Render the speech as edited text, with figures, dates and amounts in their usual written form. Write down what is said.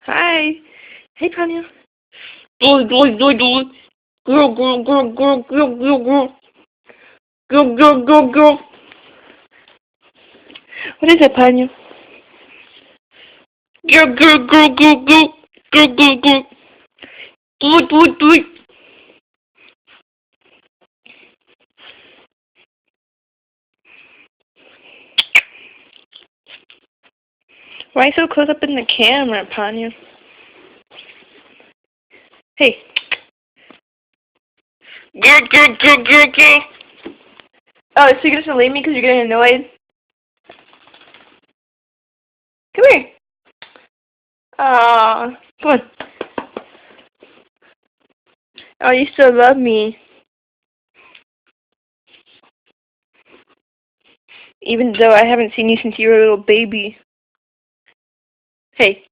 Hi. Hey, Tanya. Doy, doy, doy, doy. Girl, girl, girl, girl, girl, girl, girl. Girl, girl, girl, girl. What is it, Tanya? Girl, girl, girl, girl, girl. Girl, girl, girl. Do it, do it, do it. Why so close up in the camera, Tanya? Hey. Girl, girl, girl, girl, girl. Oh, so you're just gonna leave me because you're getting annoyed? Come here. Aw, come on. Oh, you still love me. Even though I haven't seen you since you were a little baby. Hey.